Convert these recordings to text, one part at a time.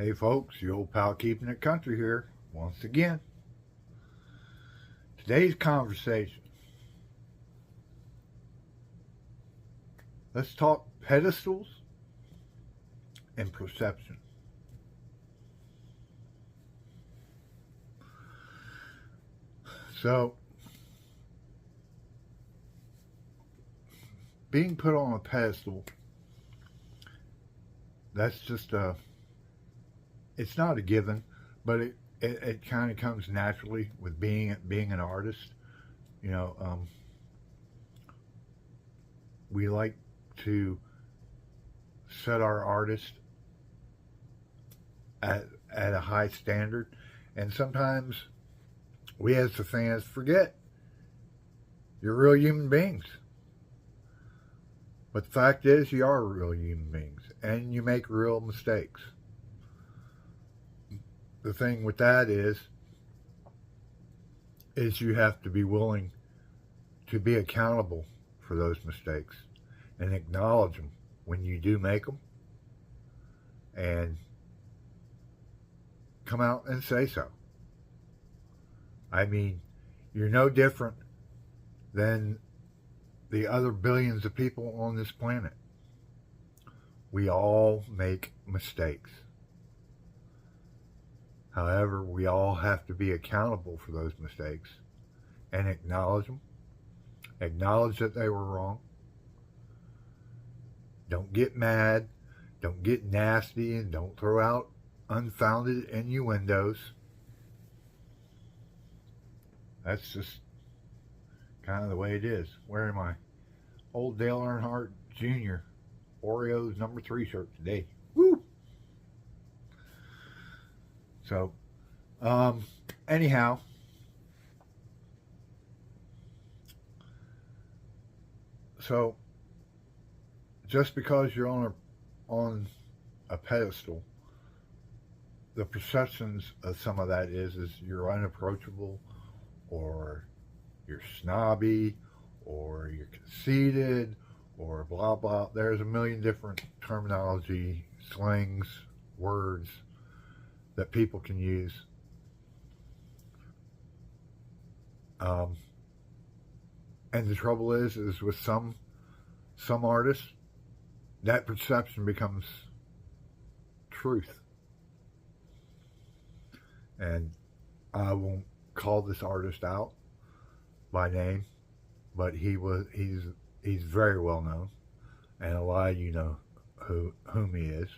Hey folks, the old pal keeping it country here once again. Today's conversation. Let's talk pedestals and perception. So, being put on a pedestal, that's just it's not a given, but it kind of comes naturally with being an artist. You know, we like to set our artist at a high standard, and sometimes we as the fans forget you're real human beings. But the fact is, you are real human beings, and you make real mistakes. The thing with that is you have to be willing to be accountable for those mistakes and acknowledge them when you do make them, and come out and say so. I mean, you're no different than the other billions of people on this planet. We all make mistakes. However, we all have to be accountable for those mistakes and acknowledge them. Acknowledge that they were wrong. Don't get mad. Don't get nasty, and don't throw out unfounded innuendos. That's just kind of the way it is. Wearing my old Dale Earnhardt Jr. Oreos number 3 shirt today. Woo! So, anyhow, so just because you're on a pedestal, the perceptions of some of that is you're unapproachable, or you're snobby, or you're conceited, or blah blah. There's a million different terminology, slangs, words that people can use. And the trouble is with some artists, that perception becomes truth. And I won't call this artist out by name, but he's very well known, and a lot of you know whom he is.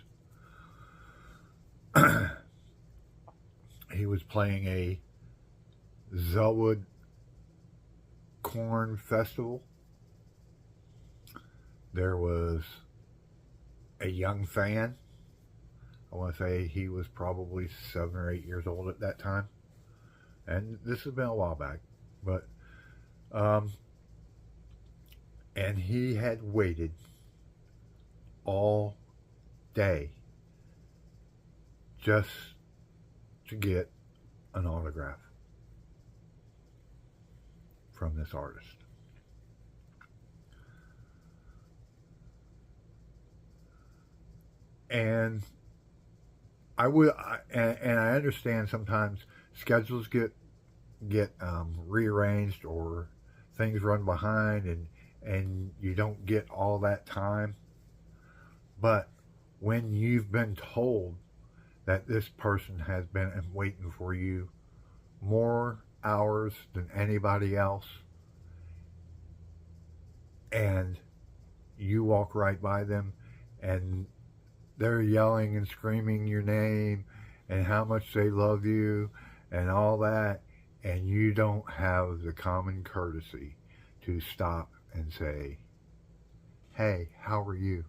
He was playing a Zelwood Corn Festival. There was a young fan. I want to say he was probably 7 or 8 years old at that time, and this has been a while back. But and he had waited all day just to get an autograph from this artist. And I understand sometimes schedules get rearranged, or things run behind, and you don't get all that time. But when you've been told that this person has been waiting for you more hours than anybody else, and you walk right by them, and they're yelling and screaming your name and how much they love you and all that, and you don't have the common courtesy to stop and say, hey, how are you?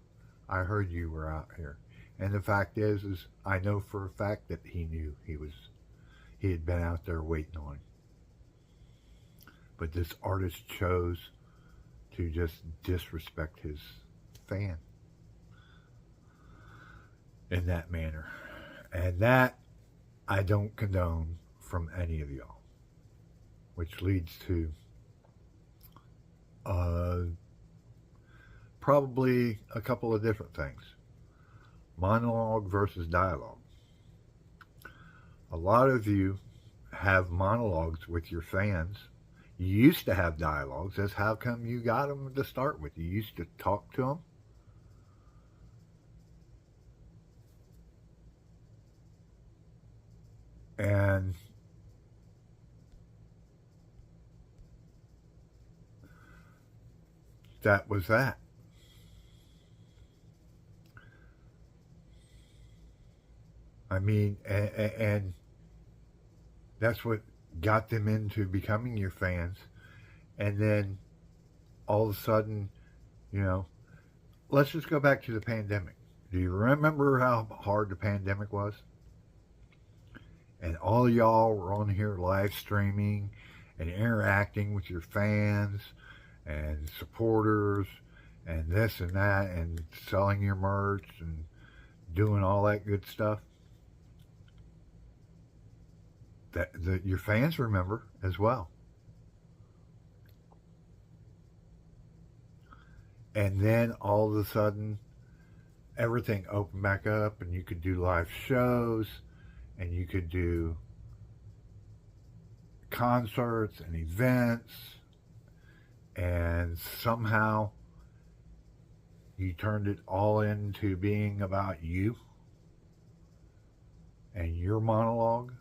I heard you were out here. And the fact is I know for a fact that he knew he had been out there waiting on him. But this artist chose to just disrespect his fan in that manner. And that I don't condone from any of y'all. Which leads to probably a couple of different things. Monolog versus dialogue. A lot of you have monologues with your fans. You used to have dialogues. That's how come you got them to start with. You used to talk to them. And that was that. I mean, and that's what got them into becoming your fans. And then all of a sudden, you know, let's just go back to the pandemic. Do you remember how hard the pandemic was? And all y'all were on here live streaming and interacting with your fans and supporters and this and that and selling your merch and doing all that good stuff. That your fans remember as well. And then all of a sudden, everything opened back up, and you could do live shows, and you could do concerts and events, and somehow you turned it all into being about you and your monologue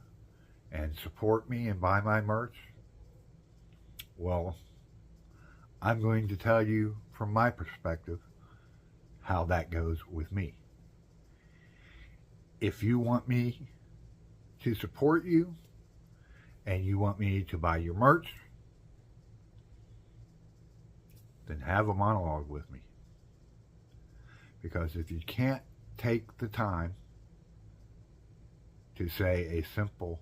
and support me and buy my merch. Well, I'm going to tell you from my perspective how that goes with me. If you want me to support you and you want me to buy your merch, then have a monologue with me. Because if you can't take the time to say a simple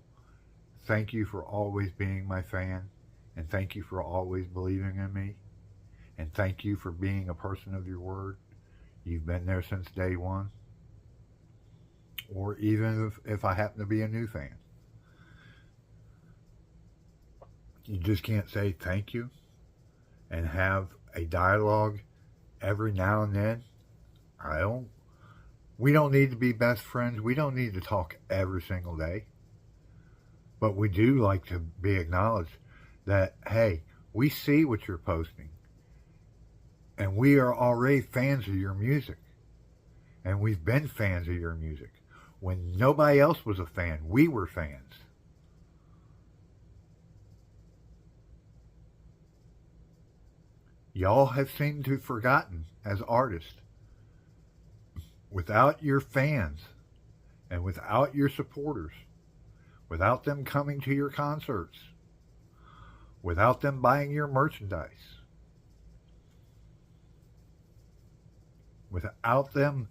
thank you for always being my fan, and thank you for always believing in me, and thank you for being a person of your word, you've been there since day one, or even if I happen to be a new fan, you just can't say thank you and have a dialogue every now and then. We don't need to be best friends. We don't need to talk every single day. But we do like to be acknowledged that, hey, we see what you're posting. And we are already fans of your music. And we've been fans of your music. When nobody else was a fan, we were fans. Y'all have seemed to have forgotten as artists. Without your fans and without your supporters, without them coming to your concerts, without them buying your merchandise, without them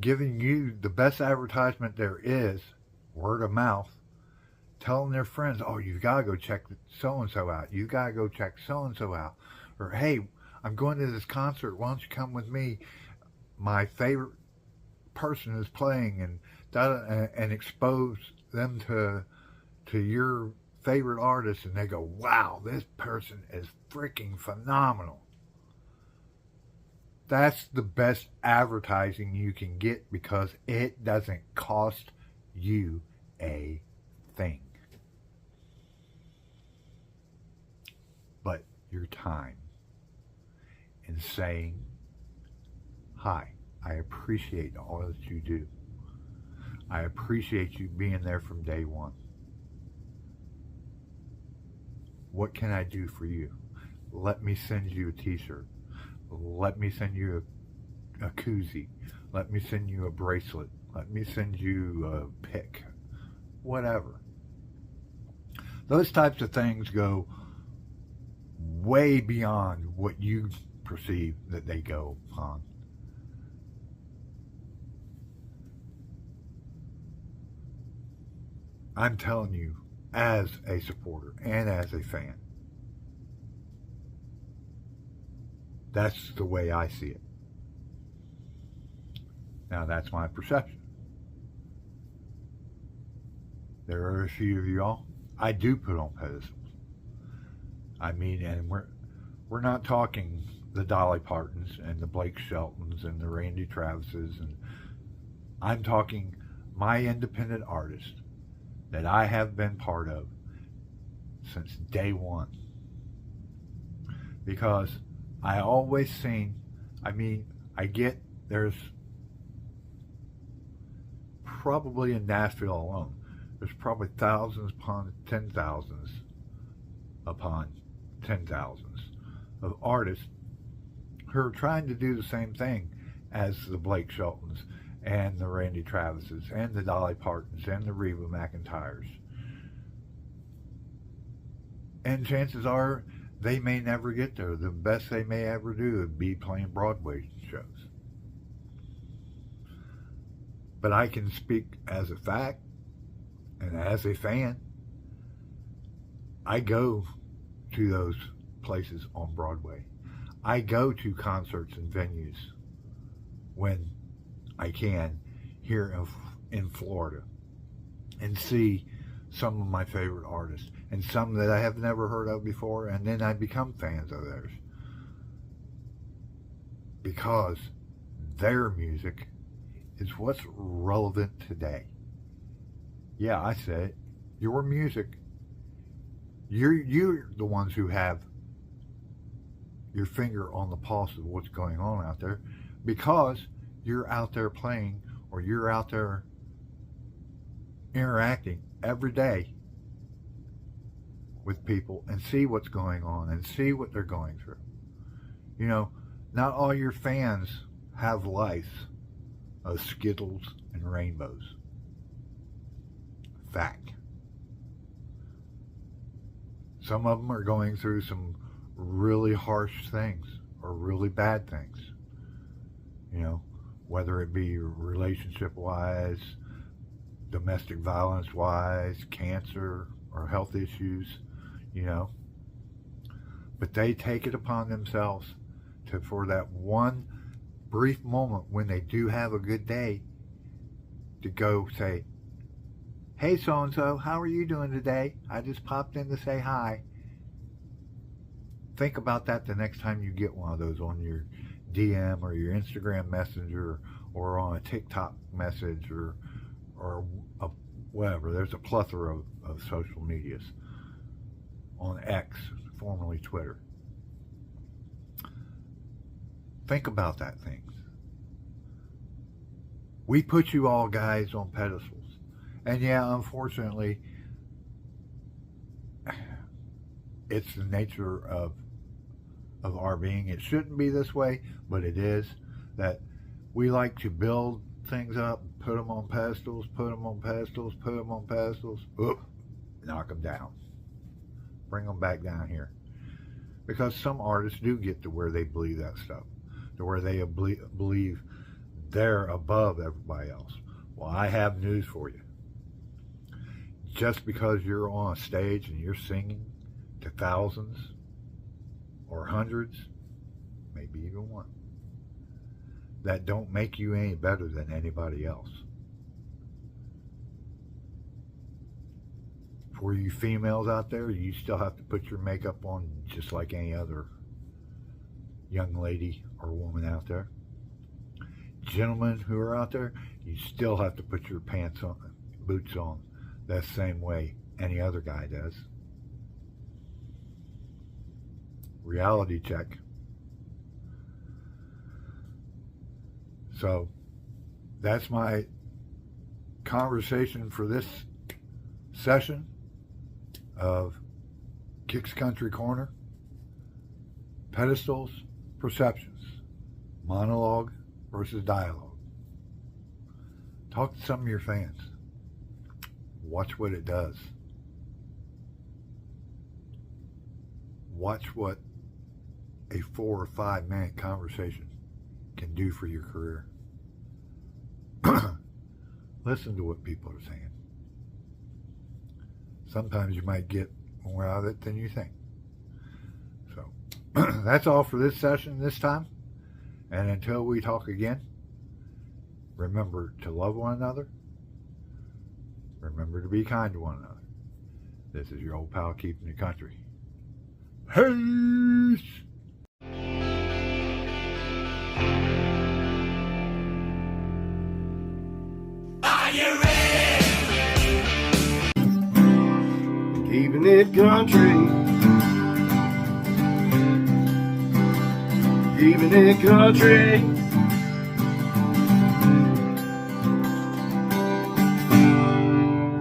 giving you the best advertisement there is, word of mouth, telling their friends, oh, you've got to go check so-and-so out. You've got to go check so-and-so out. Or, hey, I'm going to this concert. Why don't you come with me? My favorite person is playing, and expose them to your favorite artist, and they go, wow, this person is freaking phenomenal. That's the best advertising you can get because it doesn't cost you a thing. But your time in saying, hi, I appreciate all that you do. I appreciate you being there from day one. What can I do for you? Let me send you a t-shirt. Let me send you a koozie. Let me send you a bracelet. Let me send you a pick. Whatever. Those types of things go way beyond what you perceive that they go on. I'm telling you, as a supporter and as a fan, that's the way I see it. Now, that's my perception. There are a few of y'all I do put on pedestals. I mean, and we're not talking the Dolly Partons and the Blake Sheltons and the Randy Travises, and I'm talking my independent artist that I have been part of since day one. Because I always seen, I get there's probably in Nashville alone, there's probably thousands upon 10,000s upon 10,000s of artists who are trying to do the same thing as the Blake Sheltons and the Randy Travises and the Dolly Partons and the Reba McEntires. And chances are they may never get there. The best they may ever do would be playing Broadway shows. But I can speak as a fact and as a fan. I go to those places on Broadway. I go to concerts and venues when I can here in Florida and see some of my favorite artists and some that I have never heard of before, and then I become fans of theirs because their music is what's relevant today. Yeah, I said it. Your music. You're the ones who have your finger on the pulse of what's going on out there because you're out there playing or you're out there interacting every day with people and see what's going on and see what they're going through. You know, not all your fans have lives of Skittles and rainbows. Fact. Some of them are going through some really harsh things or really bad things. You know, whether it be relationship-wise, domestic violence-wise, cancer, or health issues, you know. But they take it upon themselves to, for that one brief moment when they do have a good day, to go say, "Hey, so-and-so, how are you doing today? I just popped in to say hi." Think about that the next time you get one of those on your DM or your Instagram messenger or on a TikTok message or whatever. There's a plethora of social medias. On X, formerly Twitter. Think about that thing. We put you all guys on pedestals. And yeah, unfortunately, it's the nature of our being. It shouldn't be this way, but it is. That we like to build things up, put them on pedestals, put them on pedestals, put them on pedestals, knock them down. Bring them back down here. Because some artists do get to where they believe that stuff, to where they believe they're above everybody else. Well, I have news for you. Just because you're on a stage and you're singing to thousands or hundreds, maybe even one, that don't make you any better than anybody else. For you females out there, you still have to put your makeup on just like any other young lady or woman out there. Gentlemen who are out there, you still have to put your pants on, boots on, that same way any other guy does. Reality check. So that's my conversation for this session of Kicks Country Corner. Pedestals, perceptions. Monolog versus dialogue. Talk to some of your fans. Watch what it does. Watch what a 4 or 5 minute conversation can do for your career. Listen to what people are saying. Sometimes you might get more out of it than you think. So that's all for this session this time. And until we talk again, remember to love one another. Remember to be kind to one another. This is your old pal keeping the country. Peace! Are you ready? it country, keeping it country.